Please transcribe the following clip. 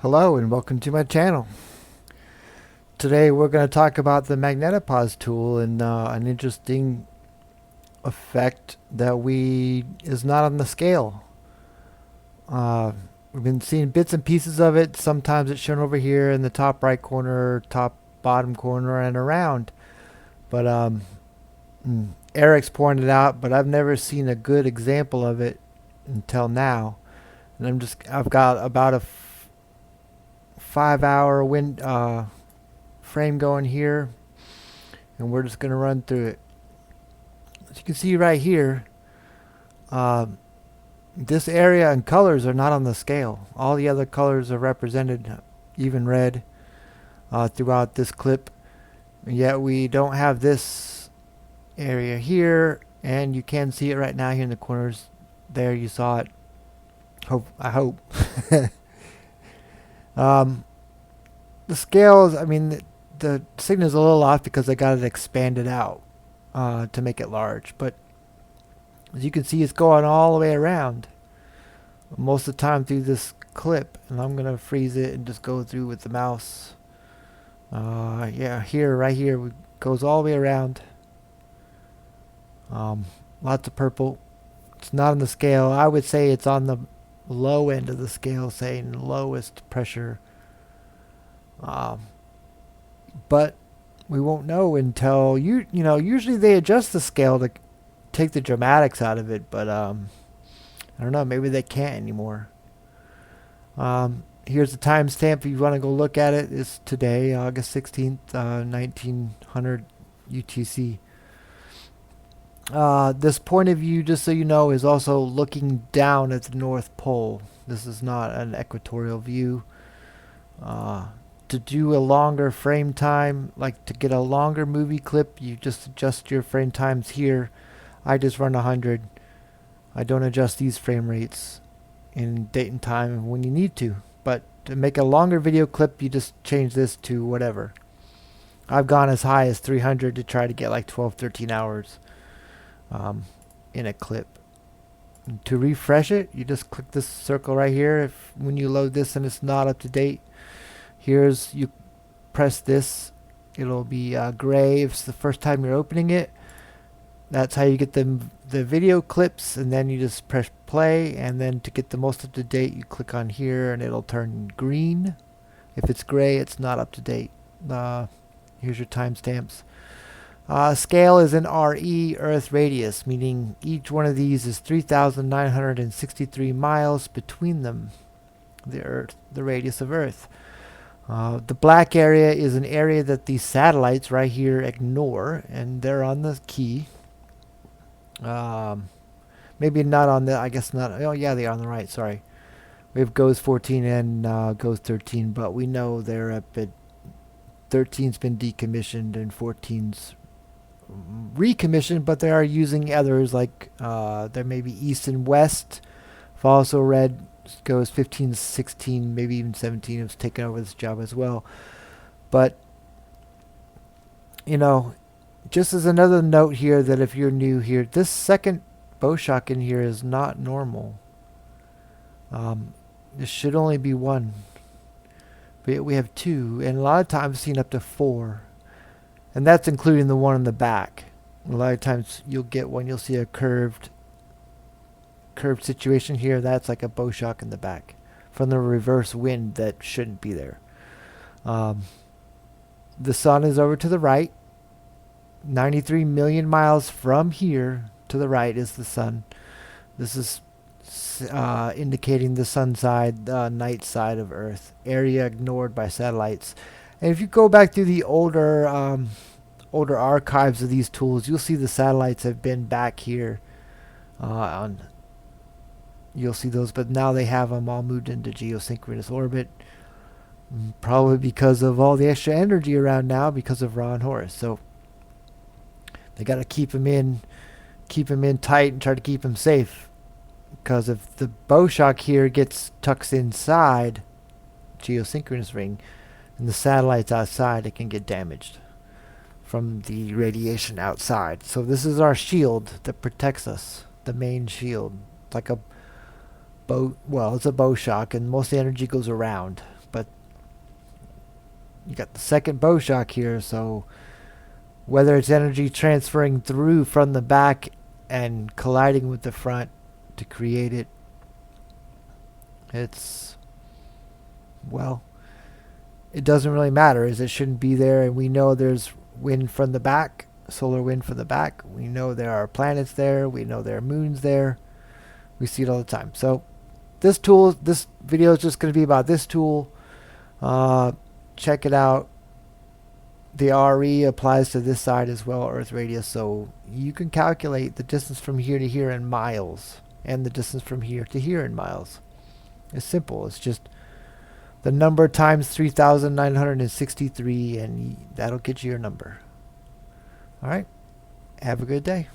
Hello and welcome to my channel. Today we're going to talk about the Magnetopause tool and an interesting effect that is not on the scale. We've been seeing bits and pieces of it. Sometimes it's shown over here in the top right corner, top bottom corner, and around. But Eric's pointed out, but I've never seen a good example of it until now. And I've got about a 5 hour frame going here, and we're just going to run through it. As you can see right here, this area and colors are not on the scale. All the other colors are represented, even red, throughout this clip. And yet we don't have this area here, and you can see it right now here in the corners. There, you saw it. I hope. The scales, I mean, the Cygnet is a little off because I got it expanded out to make it large. But as you can see, it's going all the way around most of the time through this clip. And I'm going to freeze it and just go through with the mouse. Yeah, right here, it goes all the way around. Lots of purple. It's not on the scale. I would say it's on the low end of the scale, saying lowest pressure. But we won't know until usually they adjust the scale to take the dramatics out of it, but I don't know, maybe they can't anymore. Here's the timestamp if you want to go look at it. It's today, August 16th, 1900 UTC. This point of view, just so you know, is also looking down at the North Pole. This is not an equatorial view. To do a longer frame time, like to get a longer movie clip, you just adjust your frame times here. I just run 100. I don't adjust these frame rates in date and time when you need to. But to make a longer video clip, you just change this to whatever. I've gone as high as 300 to try to get like 12, 13 hours in a clip. And to refresh it, you just click this circle right here. When you load this and it's not up to date, you press this, it'll be gray if it's the first time you're opening it. That's how you get the video clips, and then you just press play, and then to get the most up to date, you click on here and it'll turn green. If it's gray, it's not up to date. Here's your timestamps. Scale is in RE, Earth radius, meaning each one of these is 3,963 miles between them, the radius of Earth. The black area is an area that these satellites right here ignore, and they're on the key. Maybe not on the, I guess not. Oh yeah, they are on the right, sorry. We have GOES 14 and GOES 13, but we know they're up at 13's been decommissioned and 14's recommissioned, but they are using others, like there may be east and west. I've also read GOES 15, 16, maybe even 17 has taken over this job as well. But just as another note here, that if you're new here, this second bow shock in here is not normal. This should only be one, but we have two, and a lot of times I've seen up to four, and that's including the one in the back. A lot of times you'll get one, you'll see a curved situation here. That's like a bow shock in the back from the reverse wind that shouldn't be there. The sun is over to the right. 93 million miles from here to the right is the sun. This is indicating the sun side, the night side of Earth, area ignored by satellites. And if you go back through the older archives of these tools, you'll see the satellites have been back here you'll see those, but now they have them all moved into geosynchronous orbit, probably because of all the extra energy around now because of Ra and Horus. So they got to keep them in tight and try to keep them safe, because if the bow shock here tucks inside geosynchronous ring and the satellites outside, it can get damaged from the radiation outside. So this is our shield that protects us, the main shield. It's like a bow, well, it's a bow shock, and most of the energy goes around, but You got the second bow shock here, so whether it's energy transferring through from the back and colliding with the front to create it, it's, well, it doesn't really matter, as it shouldn't be there. And we know there's wind from the back, solar wind from the back. We know there are planets there. We know there are moons there. We see it all the time. So this tool, this video is just going to be about this tool. Check it out. The RE applies to this side as well, Earth radius, so you can calculate the distance from here to here in miles and the distance from here to here in miles. It's simple. It's just the number times 3,963, and that'll get you your number. All right. Have a good day.